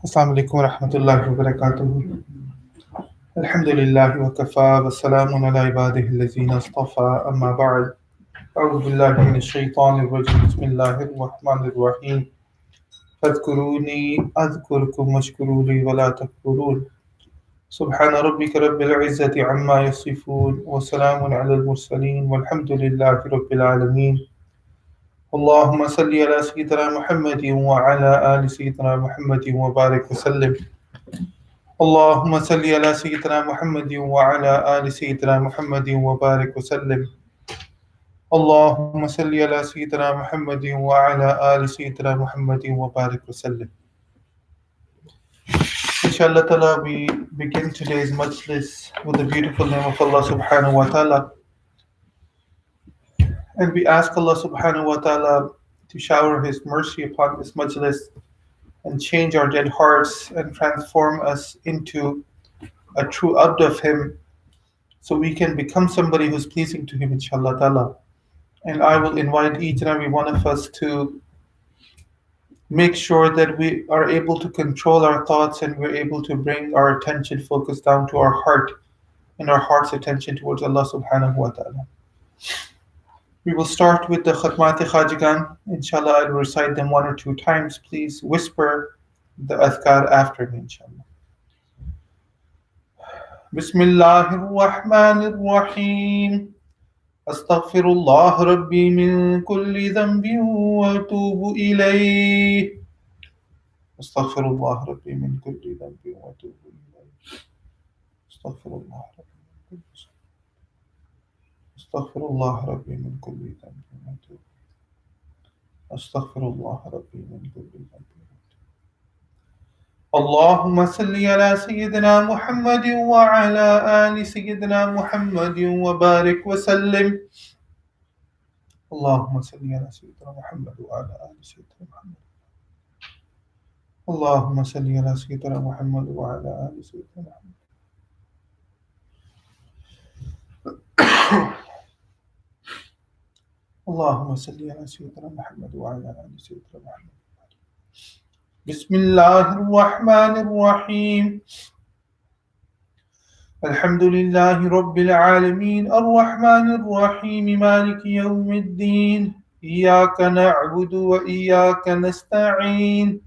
Assalamu alaikum wa rahmatullahi wa barakatuh. Alhamdulillah wa kafa wa salamun ala ibadihi allazina astafa amma ba'd. أعوذ بالله من الشيطان الرجيم بسم الله الرحمن الرحيم فاذكروني أذكركم واشكروا لي ولا تكفرون سبحان ربك رب العزة عما يصفون وسلام على المرسلين والحمد لله رب العالمين اللهم صل على سيدنا محمد وعلى آل سيدنا محمد وبارك وسلم اللهم صل على سيدنا محمد وعلى آل سيدنا محمد وبارك وسلم اللهم صل على سيدنا محمد وعلى آل سيدنا محمد وبارك وسلم. Inshallah ta'ala, we begin today's majlis with the beautiful name of Allah subhanahu wa ta'ala, and we ask Allah subhanahu wa ta'ala to shower His mercy upon this majlis and change our dead hearts and transform us into a true abd of Him so we can become somebody who's pleasing to Him, inshallah ta'ala. And I will invite each and every one of us to make sure that we are able to control our thoughts and we're able to bring our attention focus down to our heart and our heart's attention towards Allah subhanahu wa ta'ala. We will start with the Khatmat Khajigan. Inshallah, I'll recite them one or two times. Please whisper the adhkar after me, inshallah. Bismillahir Rahmanir Rahim. أستغفر الله ربي من كل ذنب وأتوب إليه أستغفر الله ربي من كل ذنب وأتوب إليه أستغفر الله ربي من كل أستغفر الله ربي من كل ذنب وأتوب أستغفر الله ربي من كل ذنب اللهم صل على سيدنا محمد وعلى آل سيدنا محمد وبارك وسلم اللهم صل على سيدنا محمد وعلى آل سيدنا محمد اللهم صل على سيدنا محمد وعلى آل سيدنا محمد اللهم صل على سيدنا محمد وعلى آل سيدنا محمد بسم الله الرحمن الرحيم الحمد لله رب العالمين الرحمن الرحيم مالك يوم الدين إياك نعبد وإياك نستعين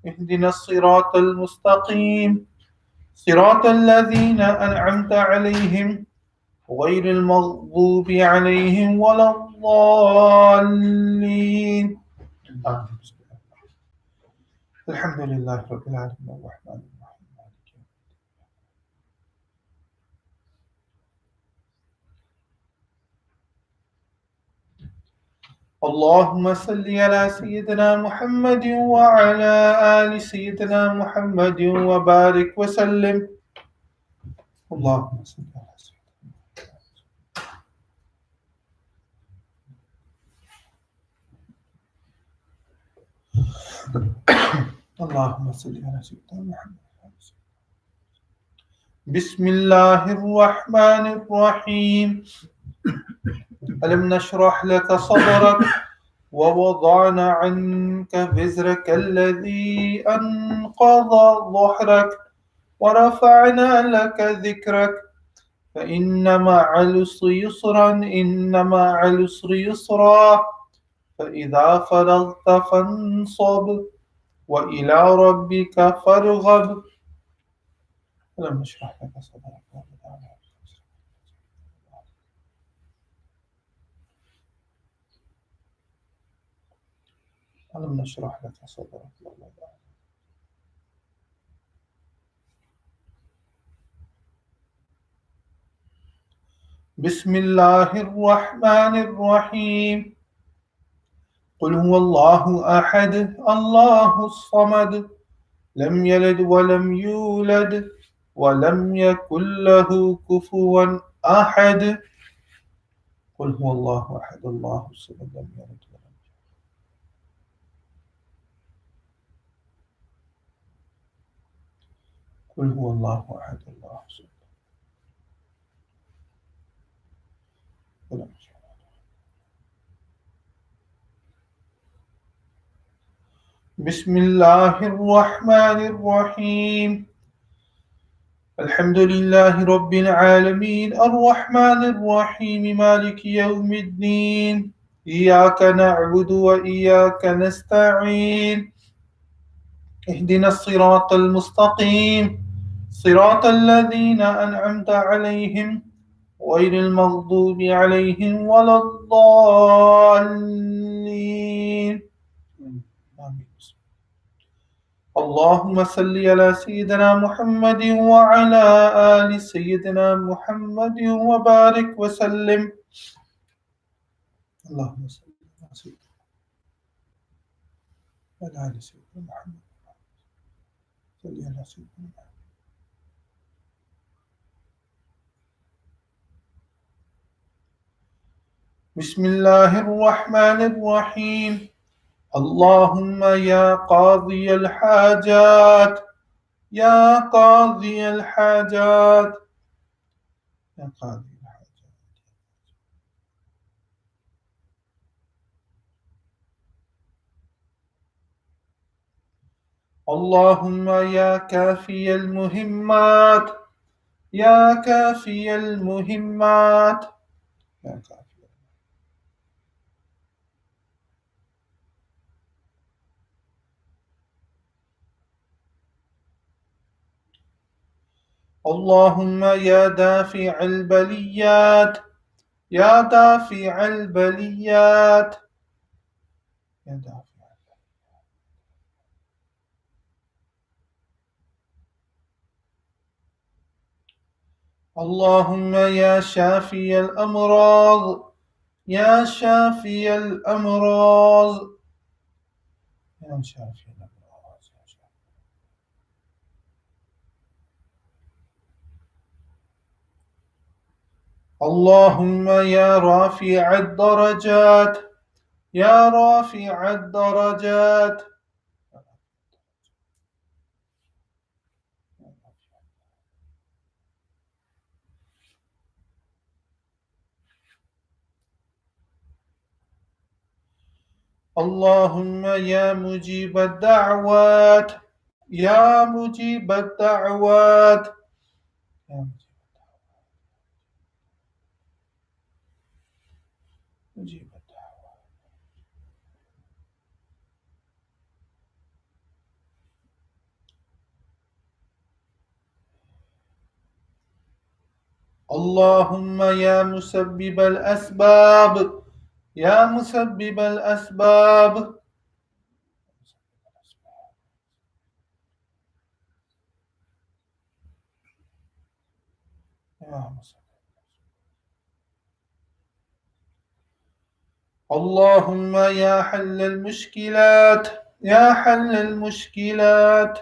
اهدنا الصراط المستقيم صراط الذين أنعمت عليهم غير المغضوب عليهم ولا الضالين الحمد لله رب العالمين الرحمن الرحيم مالك يوم اللهم صل على سيدنا محمد وعلى آل سيدنا محمد وبارك وسلم اللهم صل على سيدنا اللهم صل على سيدنا محمد بسم الله الرحمن الرحيم ألم نشرح لك صدرك ووضعنا عنك وزرك الذي أنقض ظهرك ورفعنا لك ذكرك فإن مع العسر يسرا إن مع العسر يسرا فإذا فرغت فانصب وإلى ربك فارغب ألم نشرح لك صدرك ألم نشرح لك صدرك بسم الله الرحمن الرحيم قل هو الله أحد الله الصمد لم يلد ولم يولد ولم يكن له كفوا أحد قل هو الله أحد الله الصمد لم يلد ولم يولد قل هو الله أحد الله الصمد ولم يولد بسم الله الرحمن الرحيم الحمد لله رب العالمين الرحمن الرحيم مالك يوم الدين إياك نعبد وإياك نستعين اهدنا الصراط المستقيم صراط الذين أنعمت عليهم غير المغضوب عليهم ولا الضالين آمين. اللهم صل على سيدنا محمد وعلى آل سيدنا محمد وبارك وسلم اللهم صل على سيدنا وعلى آل سيدنا محمد صل على سيدنا محمد. بسم الله الرحمن الرحيم اللهم يا قاضي الحاجات يا قاضي الحاجات يا قاضي الحاجات اللهم يا كافي المهمات يا كافي المهمات يا كافي اللهم يا دافع البليات يا دافع البليات يا دافع اللهم يا شافي الأمراض يا شافي الأمراض يا شافي الأمراض يا شافي. اللهم يا رافع الدرجات يا رافع الدرجات اللهم يا مجيب الدعوات يا مجيب الدعوات يا مجيب الدعوات اللهم يا مسبب الأسباب يا مسبب الأسباب يا مسبب. اللهم يا حل المشكلات يا حل المشكلات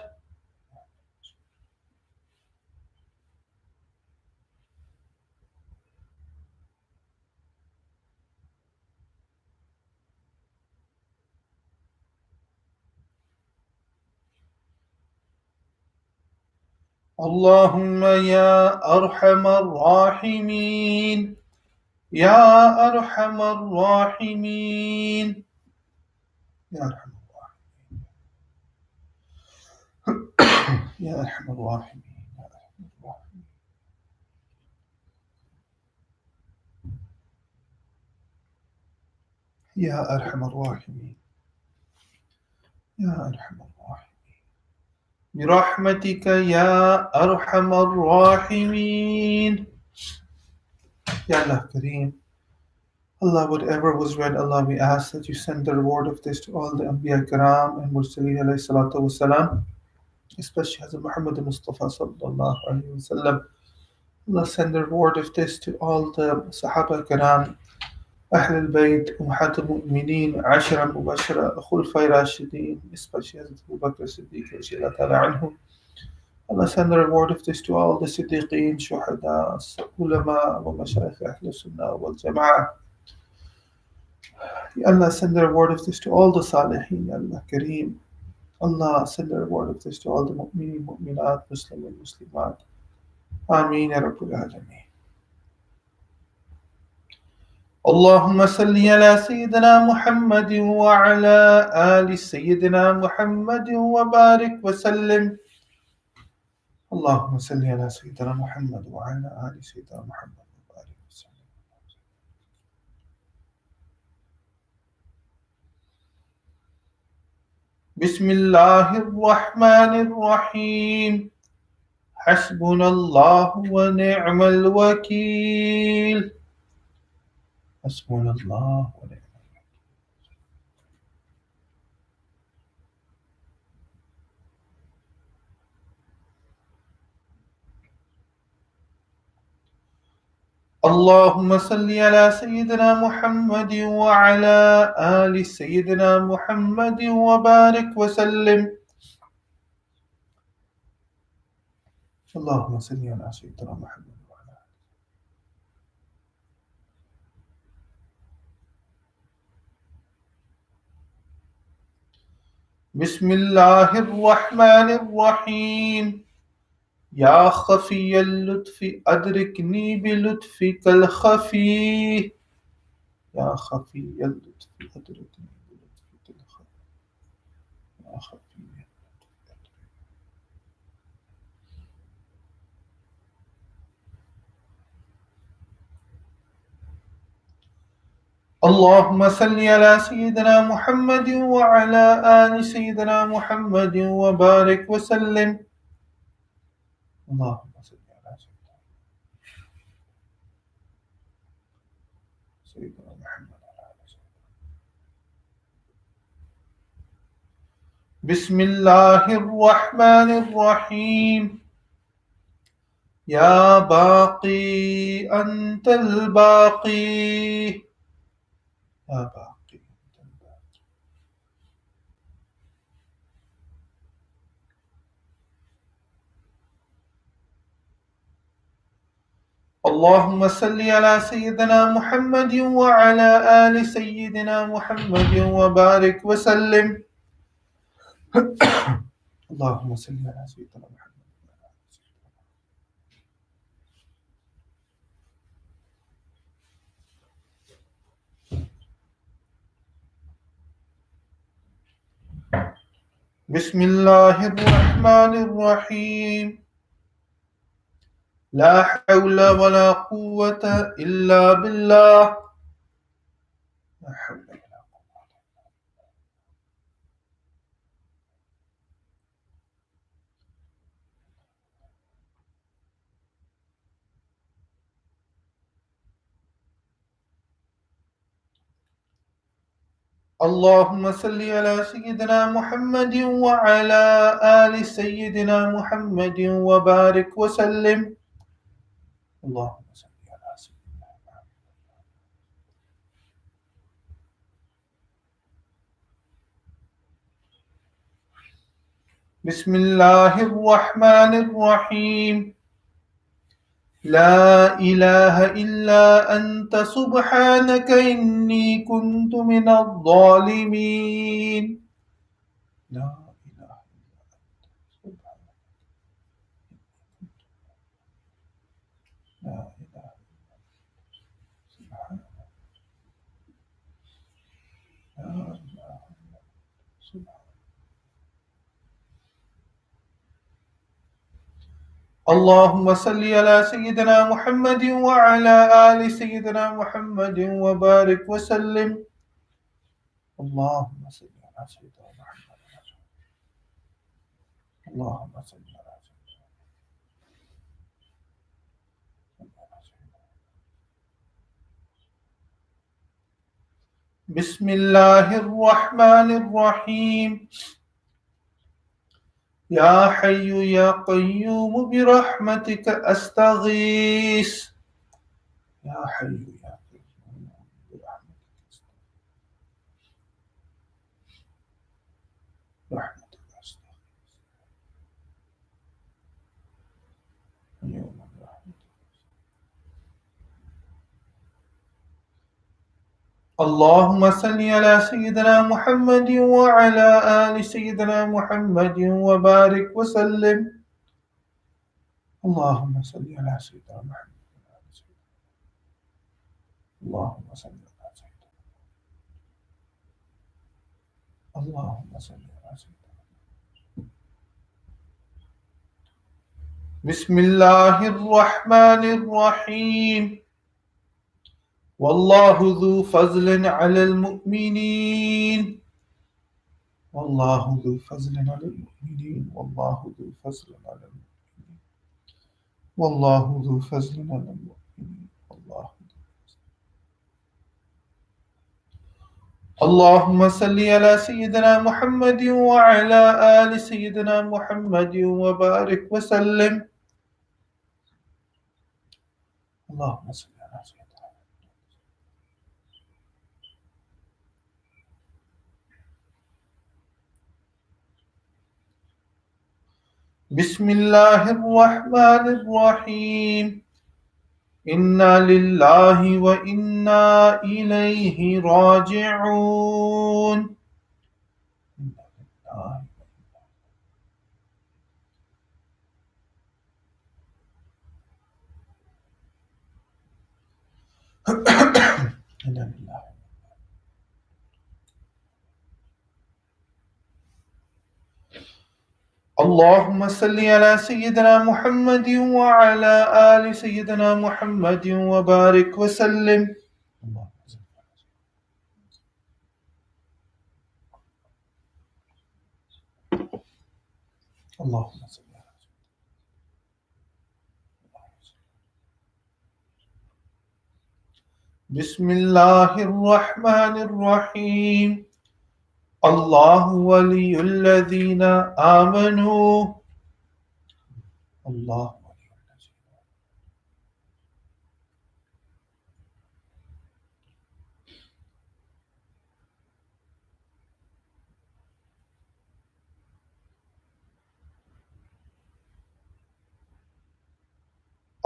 اللهم يا أرحم الراحمين يا أرحم الراحمين يا أرحم الراحمين يا أرحم الراحمين يا أرحم الراحمين يا أرحم الراحمين برحمتك يا أرحم الراحمين Ya Allah Kareem. Allah, whatever was read, Allah, we ask that you send the reward of this to all the Anbiya Karam and Mursaleen alayhi salatu wasalam, especially Hazrat Muhammad Mustafa sallallahu alayhi wasallam. Allah, send the reward of this to all the Sahaba Karam, Ahl al-Bayt, Ummahat al-Mu'mineen, Ashara Mubashara, Khulafai Rashideen, especially Hazrat Abu Bakr Siddiq, radiallahu ta'ala anhu. Allah, send the reward of this to all the Siddiqeen, Shuhada, Ulama, wa Mashayikh Ahl Sunnah wal Jama'ah. Allah, send the reward of this to all the Salihin, Allah Kareem. Allah, send the reward of this to all the Mu'mineen, Mu'minat, Muslim and Muslimat. Ameen, Ya Rabbul Alameen. اللهم صل على سيدنا محمد وعلى آل سيدنا محمد وبارك وسلم. اللهم صل على سيدنا محمد وعلى آل سيدنا محمد وبارك وسلم. بسم الله الرحمن الرحيم. حسبنا الله ونعم الوكيل. حسبنا الله ونعم. اللهم صل على سيدنا محمد وعلى آل سيدنا محمد وبارك وسلم. اللهم صل على سيدنا محمد وعلى آله. بسم الله الرحمن الرحيم. يا خفي اللطف أدركني بلطفك الخفي. يا خفي اللطف أدركني بلطفك الخفي. يا خفي. اللهم صل على سيدنا محمد وعلى آل سيدنا محمد وبارك وسلم. اللهم صل على سيدنا محمد وعلى آل سيدنا. بسم الله الرحمن الرحيم. يا باقي أنت الباقي. يا باقي أنت الباقي. اللهم صل على سيدنا محمد وعلى آل سيدنا محمد وبارك وسلم. اللهم صل على سيدنا محمد. بسم الله الرحمن الرحيم. لا حول ولا قوة إلا بالله. لا حول ولا قوة. اللهم صل على سيدنا محمد وعلى آل سيدنا محمد وبارك وسلم. اللهم صل على سيدنا محمد. بسم الله الرحمن الرحيم. لا إله إلا أنت سبحانك إني كنت من الظالمين. لا إله إلا أنت سبحانك. لا إله سبحانك. لا إله سبحانك. اللهم صل على سيدنا محمد وعلى آل سيدنا محمد وبارك وسلم. اللهم صل على سيدنا محمد. اللهم صل على سيدنا. بسم الله الرحمن الرحيم. يا حي يا قيوم برحمتك أستغيث. يا حي يا قيوم برحمتك أستغيث. اللهم صل على سيدنا محمد وعلى آل سيدنا محمد وبارك وسلم. اللهم صل على سيدنا محمد. اللهم صل على سيدنا. اللهم صل على سيدنا. بسم الله الرحمن الرحيم. والله ذو فضل على المؤمنين. والله ذو فضل على المؤمنين. والله ذو فضل على المؤمنين. والله ذو فضل على المؤمنين. والله. اللهم صل على سيدنا محمد وعلى آل سيدنا محمد وبارك وسلم. اللهم صل على سيدنا. بسم الله الرحمن الرحيم. إنا لله وإنا إليه راجعون. إنا لله. اللهم صل على سيدنا محمد وعلى آل سيدنا محمد وبارك وسلم. اللهم صل على بسم الله الرحمن الرحيم. الله ولي الذين آمنوا. الله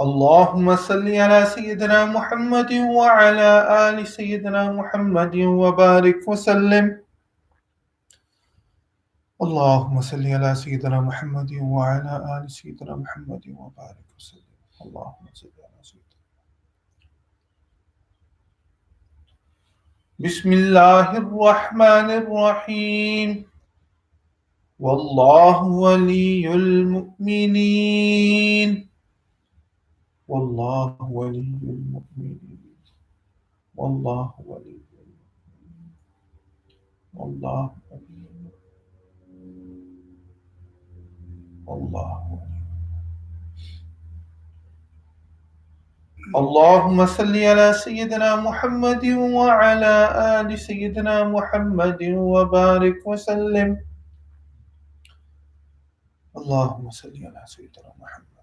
اللهم صل على سيدنا محمد وعلى آل سيدنا محمد وبارك وسلم. اللهم صل على سيدنا محمد وعلى آل سيدنا محمد وبارك وسلم. اللهم صل على سيدنا. بسم الله الرحمن الرحيم. والله ولي المؤمنين. والله ولي المؤمنين. والله ولي المؤمنين. والله ولي الله ولي. اللهم صل على سيدنا محمد وعلى آل سيدنا محمد وبارك وسلم. اللهم صل على سيدنا محمد.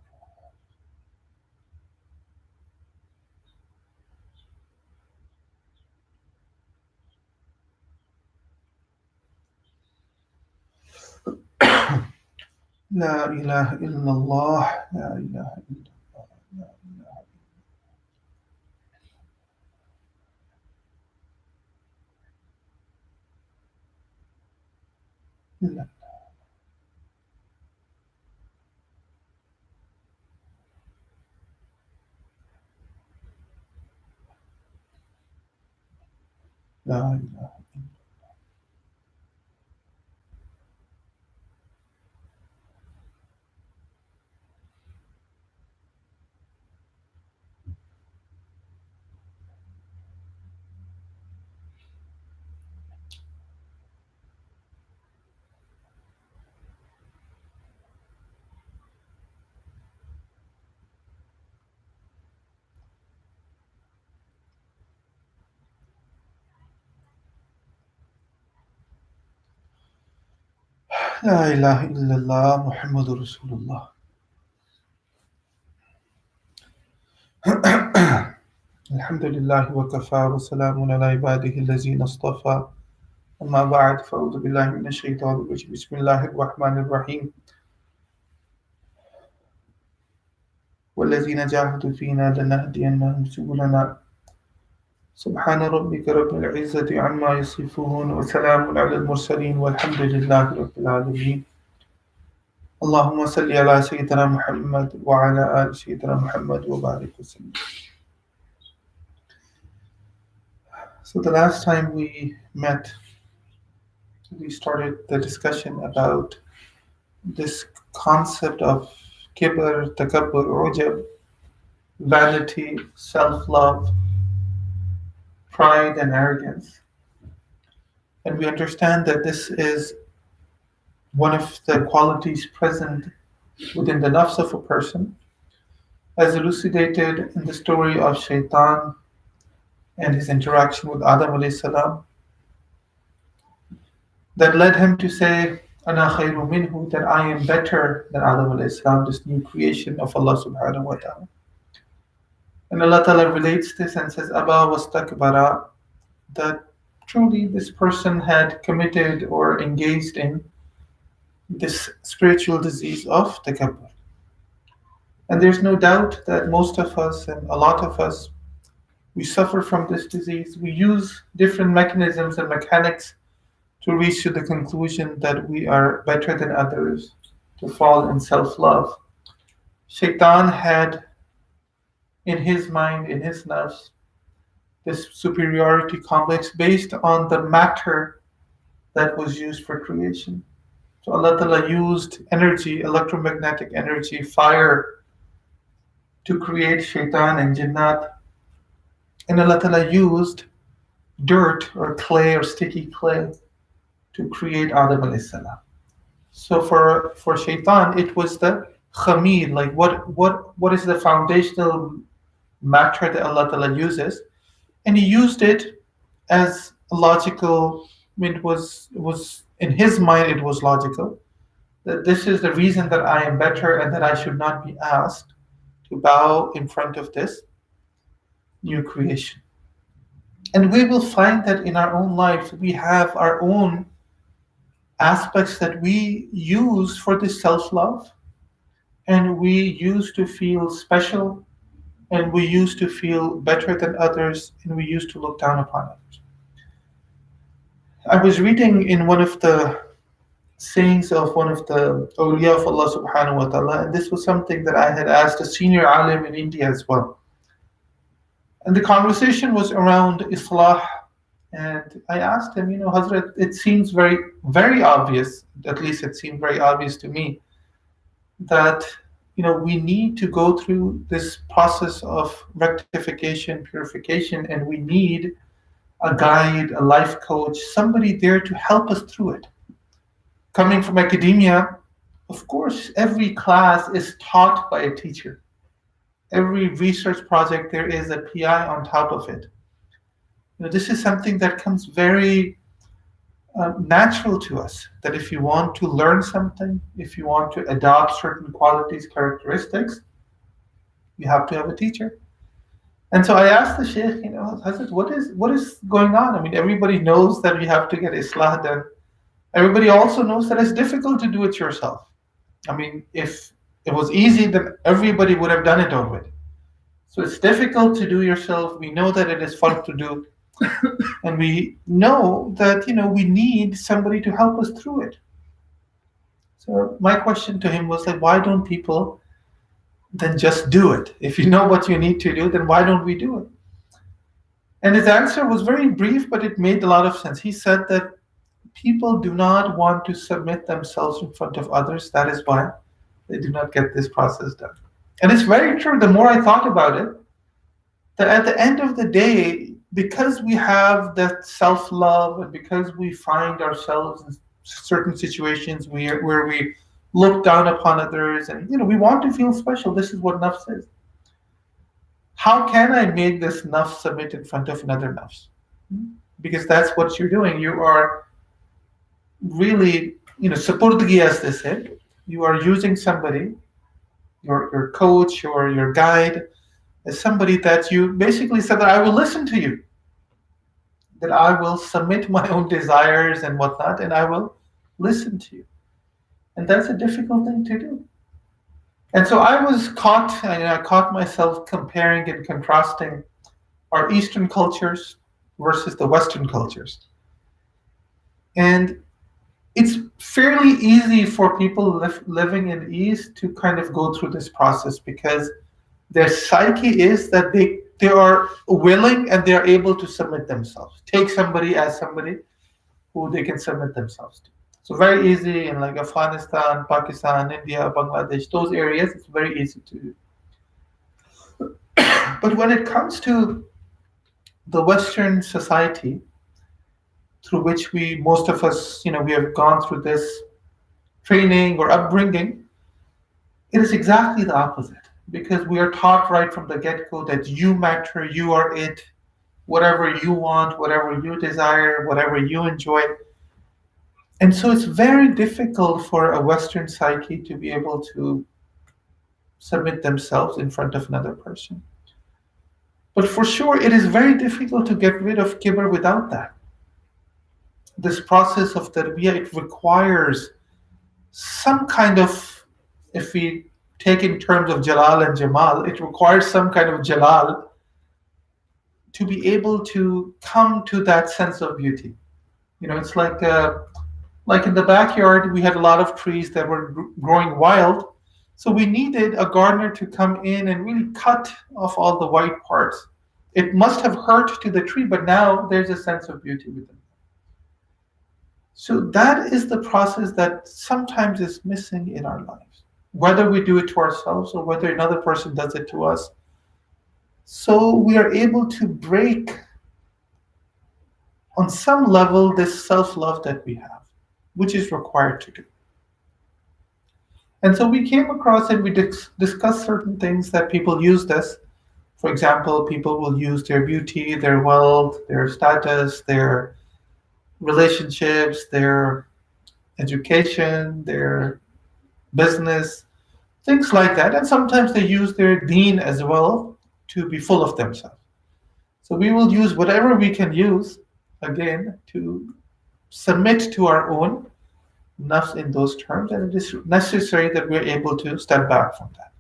لا إله إلا الله. لا إله إلا الله. لا إله إلا الله. لا إله. لا إله إلا الله محمد رسول الله. الحمد لله وكفى وسلام على عباده الذين اصطفى. أما بعد فأعوذ بالله من الشيطان الرجيم. بسم الله الرحمن الرحيم. والذين جاهدوا فينا لنهدينهم سبلنا. سبحان ربك رب العزة عما يصفون وسلام على المرسلين والحمد لله رب العالمين. اللهم صل على سيدنا محمد وعلى آل سيدنا محمد وبارك وسلم. So the last time we met, we started the discussion about this concept of kibr, takabbur, ujab, vanity, self-love, pride, and arrogance. And we understand that this is one of the qualities present within the nafs of a person, as elucidated in the story of Shaitan and his interaction with Adam alayhi salam, that led him to say, Ana khayru minhu, that I am better than Adam alayhi salam, this new creation of Allah subhanahu wa ta'ala. And Allah Ta'ala relates this and says, Aba wastakbara, that truly this person had committed or engaged in this spiritual disease of takabbur. And there's no doubt that most of us and a lot of us, we suffer from this disease. We use different mechanisms and mechanics to reach to the conclusion that we are better than others, to fall in self-love. Shaitan had in his mind, in his nafs, this superiority complex based on the matter that was used for creation. So Allah Ta'ala used energy, electromagnetic energy, fire, to create shaitan and jinnat. And Allah Ta'ala used dirt or clay or sticky clay to create Adam alayhi salam. So for shaitan, it was the khamir, like what is the foundational matter that Allah Ta'ala uses. And he used it as a logical, I mean, it was in his mind, it was logical, that this is the reason that I am better and that I should not be asked to bow in front of this new creation. And we will find that in our own lives, we have our own aspects that we use for this self-love, and we use to feel special, and we used to feel better than others, and we used to look down upon others. I was reading in one of the sayings of one of the awliya of Allah subhanahu wa ta'ala, and this was something that I had asked a senior alim in India as well. And the conversation was around Islah, and I asked him, Hazrat, it seems very, very obvious, at least it seemed very obvious to me, that we need to go through this process of rectification, purification, and we need a guide, a life coach, somebody there to help us through it. Coming from academia, of course, every class is taught by a teacher. Every research project, there is a PI on top of it. This is something that comes very natural to us, that if you want to learn something, if you want to adopt certain qualities, characteristics, you have to have a teacher. And so I asked the Shaykh, Hazrat, what is going on? I mean, everybody knows that you have to get Islah done. Everybody also knows that it's difficult to do it yourself. I mean, if it was easy, then everybody would have done it already. So it's difficult to do yourself. We know that it is fun to do. And we know that, we need somebody to help us through it. So my question to him was like, why don't people then just do it? If you know what you need to do, then why don't we do it? And his answer was very brief, but it made a lot of sense. He said that people do not want to submit themselves in front of others. That is why they do not get this process done. And it's very true. The more I thought about it, that at the end of the day, because we have that self-love and because we find ourselves in certain situations where we look down upon others and we want to feel special, this is what nafs is. How can I make this nafs submit in front of another nafs? Because that's what you're doing. You are really, supurdgi, as they say. You are using somebody, your coach or your guide, as somebody that you basically said that I will listen to you, that I will submit my own desires and whatnot, and I will listen to you. And that's a difficult thing to do. And so I caught myself comparing and contrasting our Eastern cultures versus the Western cultures. And it's fairly easy for people living in East to kind of go through this process because their psyche is that they are willing and they are able to submit themselves. Take somebody as somebody who they can submit themselves to. So very easy in like Afghanistan, Pakistan, India, Bangladesh, those areas, it's very easy to do. But when it comes to the Western society, through which we, most of us, we have gone through this training or upbringing, it is exactly the opposite. Because we are taught right from the get go that you matter, you are it, whatever you want, whatever you desire, whatever you enjoy. And so it's very difficult for a Western psyche to be able to submit themselves in front of another person. But for sure, it is very difficult to get rid of kibr without that. This process of tarbiyah, it requires some kind of, if we take in terms of jalal and jamal, it requires some kind of jalal to be able to come to that sense of beauty. It's like in the backyard, we had a lot of trees that were growing wild. So we needed a gardener to come in and really cut off all the white parts. It must have hurt to the tree, but now there's a sense of beauty within. So that is the process that sometimes is missing in our lives, whether we do it to ourselves or whether another person does it to us. So we are able to break, on some level, this self-love that we have, which is required to do. And so we came across and we discussed certain things that people use this. For example, people will use their beauty, their wealth, their status, their relationships, their education, their business, things like that. And sometimes they use their deen as well to be full of themselves. So we will use whatever we can use, again, to submit to our own nafs in those terms, and it is necessary that we're able to step back from that.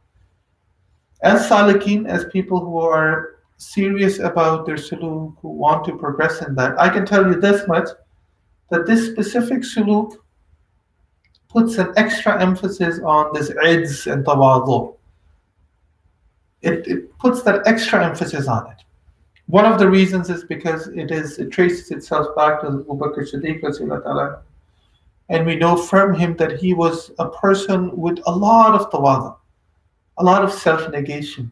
As salikin, as people who are serious about their suluk, who want to progress in that, I can tell you this much, that this specific suluk puts an extra emphasis on this idz and tawadu. It puts that extra emphasis on it. One of the reasons is because it traces itself back to Abu Bakr Siddiq radhiyallahu ta'ala. And we know from him that he was a person with a lot of tawadu, a lot of self-negation.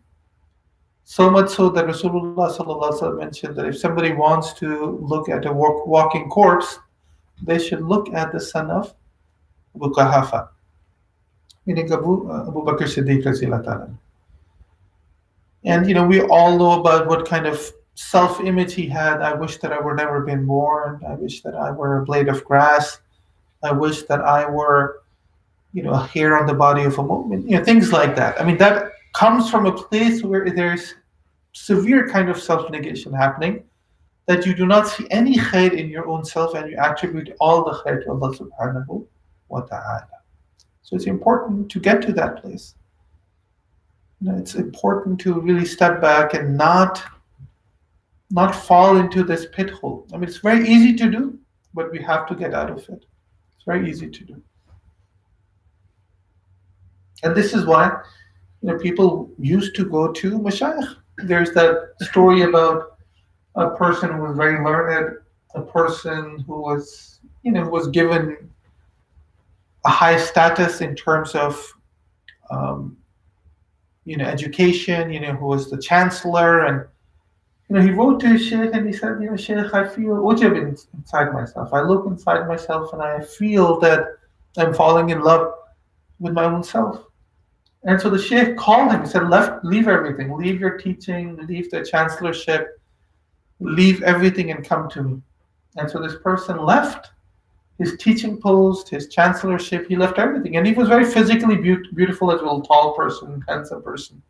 So much so that Rasulullah sallallahu alaihi wasallam mentioned that if somebody wants to look at a walking corpse, they should look at the son of Abu Qahafa, meaning Abu Bakr Siddiq radhiyallahu ta'ala. And we all know about what kind of self-image he had. I wish that I were never been born. I wish that I were a blade of grass. I wish that I were, a hair on the body of a mu'min. Things like that. I mean, that comes from a place where there's severe kind of self-negation happening, that you do not see any khair in your own self and you attribute all the khair to Allah subhanahu wa ta'ala. So it's important to get to that place. It's important to really step back and not fall into this pit hole. I mean, it's very easy to do, but we have to get out of it. It's very easy to do. And this is why people used to go to mashayikh. There's that story about a person who was very learned, a person who was, who was given a high status in terms of, education, who was the chancellor. And, he wrote to his Shaykh and he said, Shaykh, I feel ujab inside myself. I look inside myself and I feel that I'm falling in love with my own self. And so the Shaykh called him. He said, leave everything. Leave your teaching. Leave the chancellorship. Leave everything and come to me. And so this person left his teaching post, his chancellorship. He left everything. And he was very physically beautiful as well, tall person, handsome person.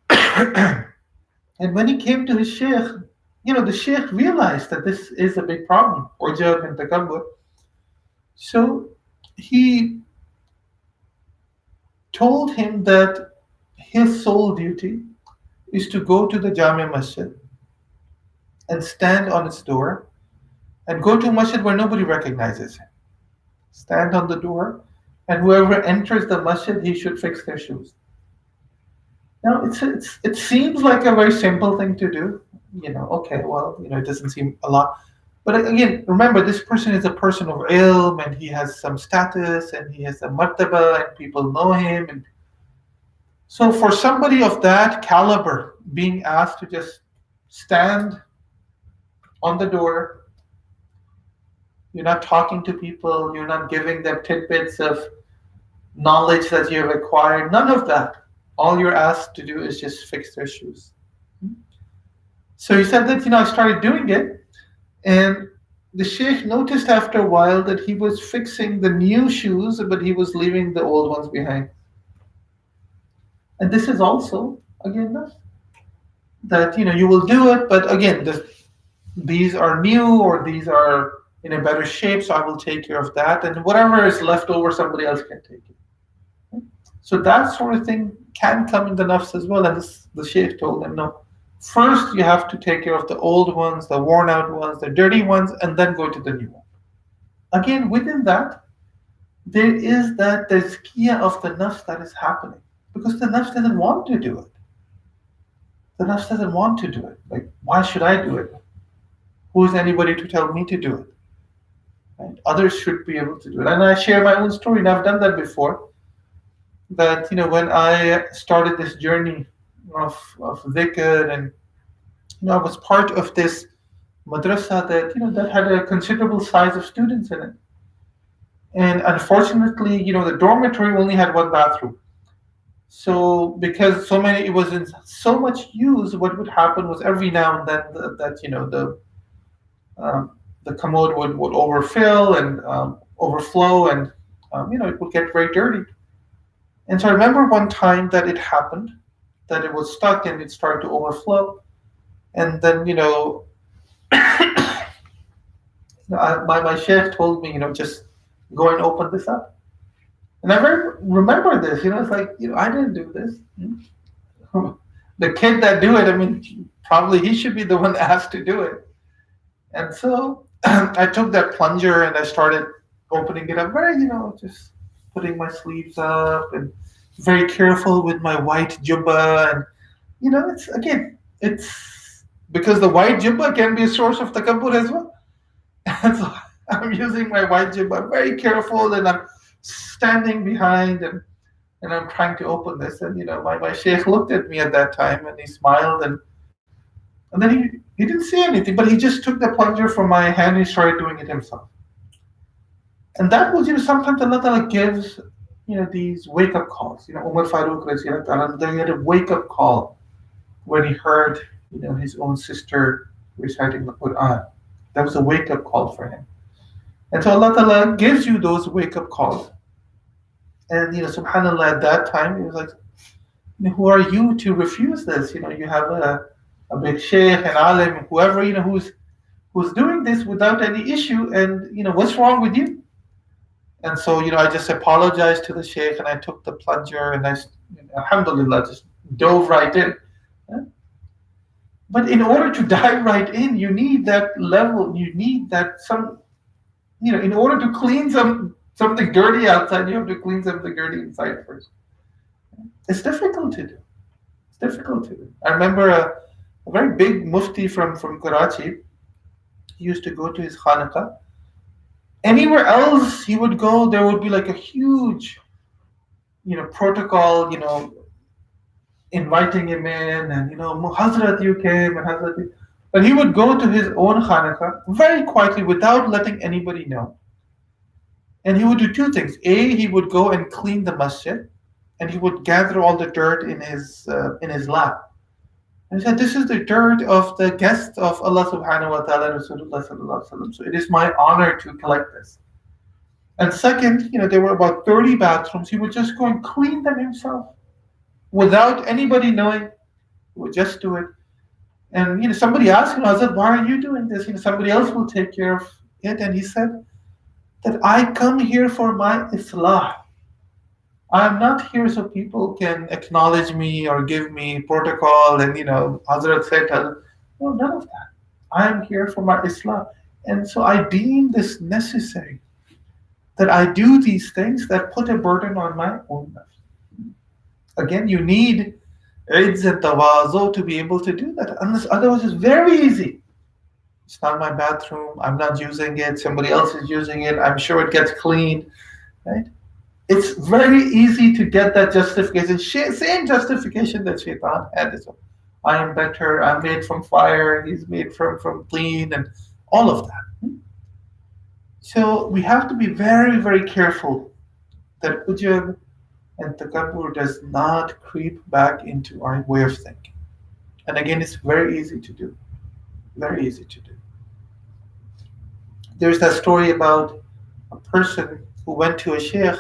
And when he came to his Shaykh, the Shaykh realized that this is a big problem, ujab and takabbur. So he told him that his sole duty is to go to the Jami Masjid and stand on its door and go to a masjid where nobody recognizes him. Stand on the door, and whoever enters the masjid, he should fix their shoes. Now, it seems like a very simple thing to do. Okay, well, it doesn't seem a lot. But again, remember, this person is a person of ilm, and he has some status, and he has a martaba, and people know him. And so, for somebody of that caliber, being asked to just stand on the door, you're not talking to people, you're not giving them tidbits of knowledge that you have acquired, none of that. All you're asked to do is just fix their shoes. So he said that, I started doing it, and the Sheikh noticed after a while that he was fixing the new shoes, but he was leaving the old ones behind. And this is also, again, that, you will do it, but again, these are new or these are in a better shape, so I will take care of that. And whatever is left over, somebody else can take it. So that sort of thing can come in the nafs as well. And the Shaykh told them, no, first you have to take care of the old ones, the worn out ones, the dirty ones, and then go to the new one. Again, within that, there is that tazkiyah of the nafs that is happening. Because the nafs doesn't want to do it. The nafs doesn't want to do it. Like, why should I do it? Who is anybody to tell me to do it? Right? Others should be able to do it. And I share my own story, and I've done that before. That, when I started this journey of dhikr, and I was part of this madrasa that had a considerable size of students in it. And unfortunately, the dormitory only had one bathroom. So because so many, it was in so much use, what would happen was every now and then the commode would overfill and overflow, and it would get very dirty. And so I remember one time that it happened, that it was stuck and it started to overflow. And then, my Shaykh told me, just go and open this up. And I remember this, it's like, I didn't do this. The kid that do it, I mean, probably he should be the one asked to do it. And so I took that plunger and I started opening it up, very, just putting my sleeves up and very careful with my white jubba. And, it's because the white jubba can be a source of takabbur as well. And so I'm using my white jubba, very careful, and I'm standing behind, and I'm trying to open this. And, my Shaykh looked at me at that time and he smiled, and then he didn't say anything, but he just took the plunger from my hand and started doing it himself. And that was, sometimes Allah Ta'ala gives, these wake-up calls. Umar Farooq, they had a wake-up call when he heard, his own sister reciting the Quran. That was a wake-up call for him. And so Allah Ta'ala gives you those wake-up calls. And, subhanAllah, at that time, he was like, who are you to refuse this? You have a big Shaykh, an alim, whoever, who's doing this without any issue, and, what's wrong with you? And so, I just apologized to the Shaykh, and I took the plunger, and I, alhamdulillah, just dove right in. But in order to dive right in, you need that level, you need that in order to clean something dirty outside, you have to clean something dirty inside first. It's difficult to do. It's difficult to do. I remember a very big mufti from Karachi. He used to go to his khanaqah. Anywhere else he would go, there would be like a huge, protocol, inviting him in, and, Hazrat, you came, and Hazrat, but he would go to his own khanaqah very quietly without letting anybody know. And he would do two things. A, he would go and clean the masjid, and he would gather all the dirt in his lap. And he said, this is the dirt of the guests of Allah subhanahu wa ta'ala and Rasulullah sallallahu alaihi wasallam. So it is my honor to collect this. And second, there were about 30 bathrooms. He would just go and clean them himself without anybody knowing. He would just do it. And somebody asked him, Azad, why are you doing this? Somebody else will take care of it. And he said that I come here for my islah. I'm not here so people can acknowledge me or give me protocol and, Hazrat said, no, none of that. I'm here for my Islam. And so I deem this necessary that I do these things that put a burden on my own life. Again, you need ids and tawazu to be able to do that. Unless otherwise it's very easy. It's not my bathroom, I'm not using it, somebody else is using it, I'm sure it gets cleaned, right? It's very easy to get that justification. Same justification that Shaitan had as well. I am better, I'm made from fire, he's made from clean, and all of that. So we have to be very, very careful that ujub and takabbur does not creep back into our way of thinking. And again, it's very easy to do. Very easy to do. There's that story about a person who went to a sheikh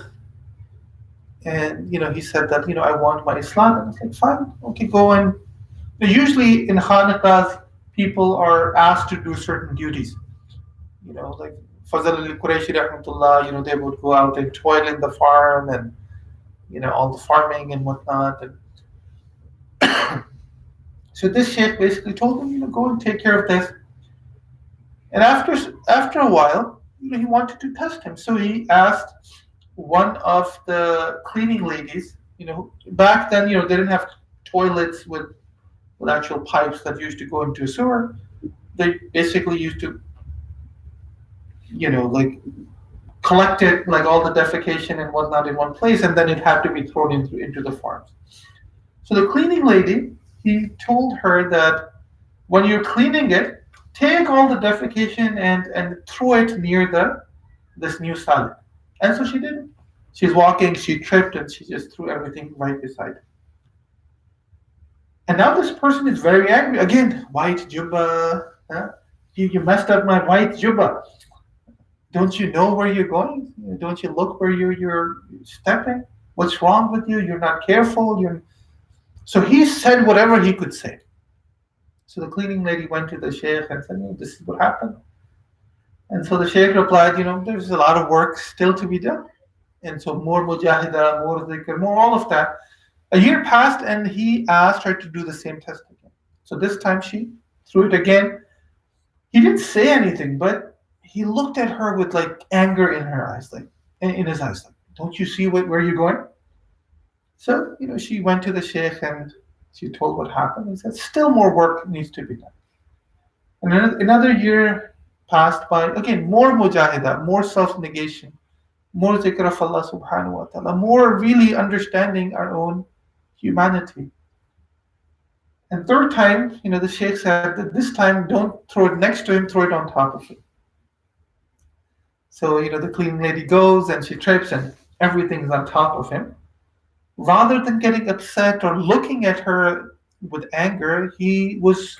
and he said that I want my Islam. And I was like, fine, okay, go and usually in Hanukkahs people are asked to do certain duties. Like Fazal al Qurayshi rahmatullah, they would go out and toil in the farm and all the farming and whatnot. And so this sheikh basically told him, go and take care of this. And after a while, he wanted to test him. So he asked one of the cleaning ladies, back then, they didn't have toilets with actual pipes that used to go into a sewer. They basically used to, like collect it, like all the defecation and whatnot in one place, and then it had to be thrown into the farms. So the cleaning lady, he told her that when you're cleaning it, take all the defecation and throw it near this new salad. And so she did it. She's walking, she tripped, and she just threw everything right beside her. And now this person is very angry. Again, white jubba. Huh? You messed up my white jubba. Don't you know where you're going? Don't you look where you're stepping? What's wrong with you? You're not careful. So he said whatever he could say. So the cleaning lady went to the Shaykh and said, this is what happened. And so the Shaykh replied, there's a lot of work still to be done. And so more mujahida, more dhikr, more all of that. A year passed and he asked her to do the same test again. So this time she threw it again. He didn't say anything, but he looked at her with like anger in her eyes, like in his eyes, like, don't you see where you're going? So, she went to the Shaykh and she told what happened. He said, still more work needs to be done. And another year passed by. Again, more mujahida, more self-negation, more zikr of Allah subhanahu wa ta'ala, more really understanding our own humanity. And third time, the Shaykh said that this time don't throw it next to him, throw it on top of him. So, the cleaning lady goes and she trips and everything's on top of him. Rather than getting upset or looking at her with anger, he was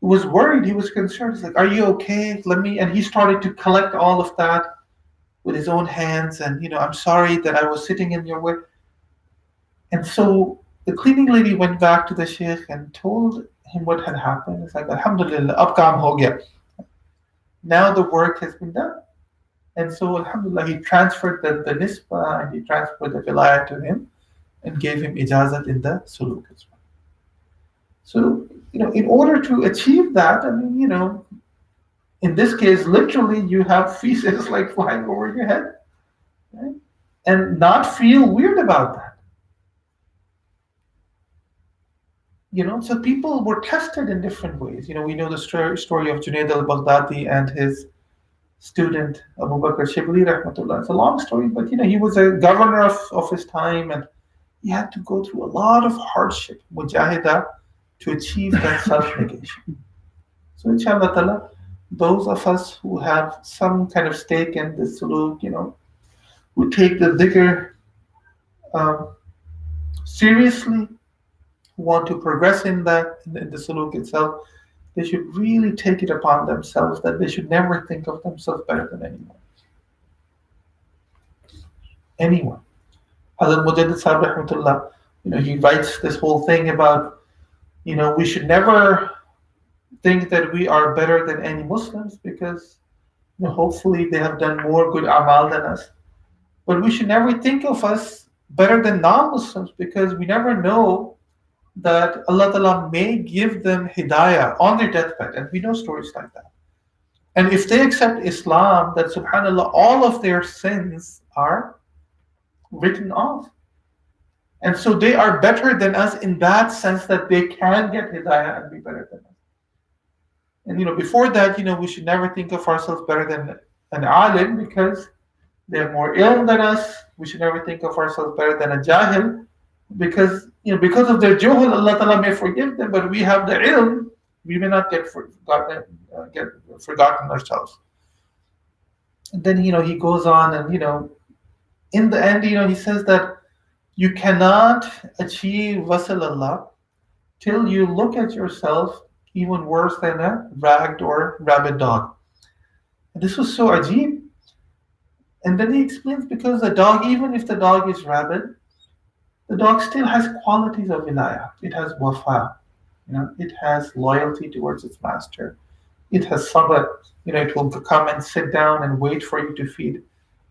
worried, he was concerned. He's like, are you okay? And he started to collect all of that with his own hands. And, I'm sorry that I was sitting in your way. And so the cleaning lady went back to the Shaykh and told him what had happened. It's like, Alhamdulillah, ab kaam ho gaya. Now the work has been done. And so, Alhamdulillah, he transferred the nisbah and he transferred the vilayah to him and gave him ijazat in the suluk as well. So, in order to achieve that, in this case, literally, you have feces like flying over your head, right? And not feel weird about that. So people were tested in different ways. We know the story of Junaid al-Baghdadi and his student Abu Bakr Shibli rahmatullah. It's a long story, but he was a governor of his time and he had to go through a lot of hardship, mujahida, to achieve that self-negation. So inshallah ta'ala, those of us who have some kind of stake in this suluk, who take the dhikr seriously, who want to progress in that, in the suluk itself, they should really take it upon themselves that they should never think of themselves better than anyone. Anyone. Hazrat Mujaddid Sahib rahmatullah, he writes this whole thing about, we should never think that we are better than any Muslims because hopefully they have done more good amal than us. But we should never think of us better than non-Muslims because we never know that Allah Ta'ala may give them hidayah on their deathbed. And we know stories like that. And if they accept Islam, that subhanAllah, all of their sins are written off. And so they are better than us in that sense that they can get hidayah and be better than us. And before that, we should never think of ourselves better than an alim because they're more ilm than us. We should never think of ourselves better than a jahil because because of their juhul, Allah Ta'ala may forgive them, but we have the ilm, we may not get forgotten ourselves. And then he goes on and in the end he says that you cannot achieve wasal Allah till you look at yourself even worse than a ragged or rabid dog. And this was so ajib. And then he explains because the dog, even if the dog is rabid, the dog still has qualities of wilayah. It has wafa, it has loyalty towards its master. It has sabr, it will come and sit down and wait for you to feed.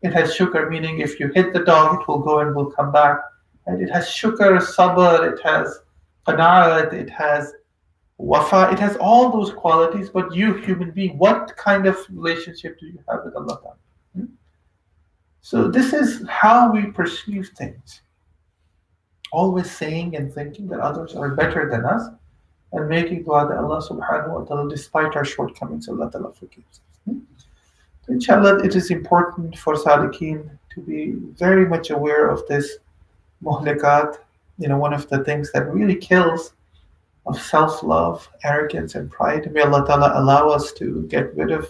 It has shukr, meaning if you hit the dog, it will go and will come back. And it has shukr, sabr, it has qana'at, it has wafa, it has all those qualities. But you, human being, what kind of relationship do you have with Allah Ta'ala? Hmm? So this is how we perceive things. Always saying and thinking that others are better than us and making dua that Allah subhanahu wa ta'ala, despite our shortcomings, Allah ta'ala forgives us. So inshallah, it is important for Sadiqeen to be very much aware of this muhlikat, one of the things that really kills of self-love, arrogance and pride. May Allah ta'ala allow us to get rid of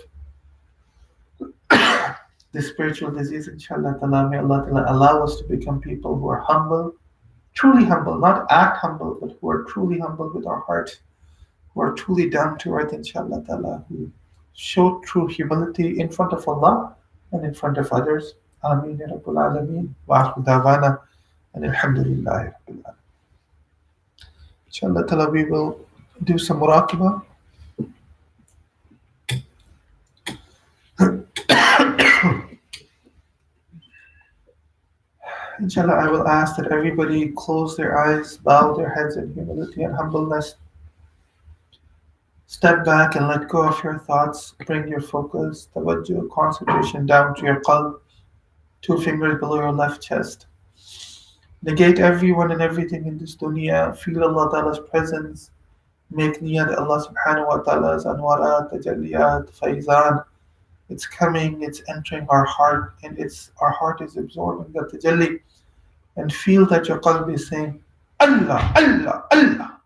this spiritual disease, inshallah ta'ala. May Allah ta'ala allow us to become people who are humble, truly humble, not act humble, but who are truly humble with our heart, who are truly down to earth, inshallah ta'ala, who show true humility in front of Allah and in front of others. Ameen ya Rabbul Alameen. Wa akhiru da'wana and alhamdulillahi Rabbil Alameen. Inshallah ta'ala, we will do some muraqabah. Inshallah, I will ask that everybody close their eyes, bow their heads in humility and humbleness. Step back and let go of your thoughts. Bring your focus, tawajjuh, concentration down to your qalb, 2 fingers below your left chest. Negate everyone and everything in this dunya. Feel Allah Ta'ala's presence. Make niyat Allah Subhanahu wa Ta'ala's anwarat, tajalliyat, faizan. It's coming, it's entering our heart, and our heart is absorbing the tajalli. And feel that your qalb is saying, Allah, Allah, Allah.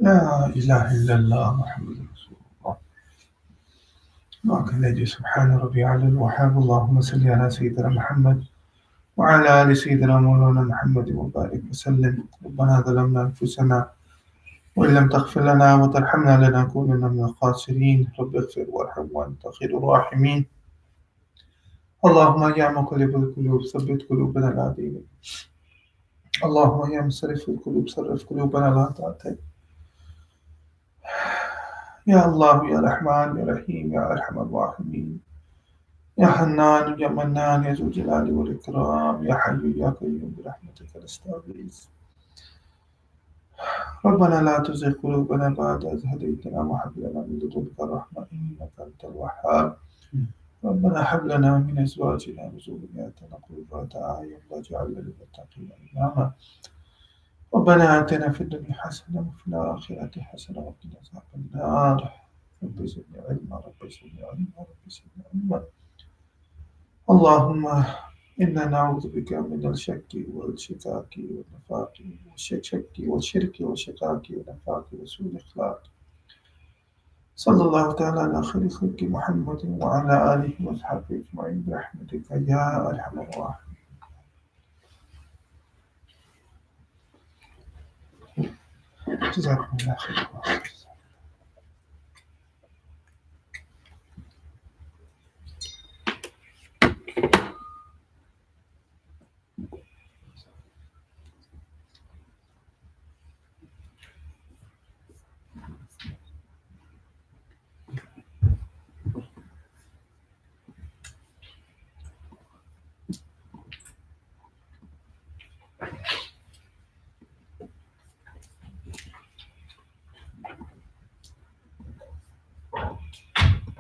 لا إله إلا الله محمد رسول الله. معك الذي سبحان ربي على الوهاب. اللهم صل على سيدنا محمد وعلى آل سيدنا مولانا محمد وبارك وسلم. ربنا ظلمنا أنفسنا وإن لم تغفر لنا وترحمنا لنكونن من الخاسرين. رب اغفر وارحم وأنت خير الراحمين. اللهم يا مقلب القلوب ثبت قلوبنا على دينك. اللهم يا مصرف القلوب صرف قلوبنا على طاعتك. يا الله يا رحمن يا رحيم يا أرحم الراحمين. يا حنان يا منان يا ذو الجلال والإكرام. يا حي يا قيوم برحمتك نستغيث. ربنا لا تزغ قلوبنا بعد إذ هديتنا وهب لنا من لدنك الرحمة إنك أنت الوهاب. ربنا هب لنا من أزواجنا وذرياتنا قرة أعين واجعلنا للمتقين إماما. ربنا آتنا في الدنيا حسنة وفي الآخرة حسنة وقنا عذاب النار. رب زدني علما رب زدني علما رب زدني علما. اللهم إنا نعوذ بك من الشك والشكاك والنفاق والشرك والشقاق والنفاق وسوء الأخلاق. صلى الله تعالى على خير خلق محمد وعلى آله وصحبه أجمعين برحمتك يا أرحم الراحمين. جزاكم الله خيرا.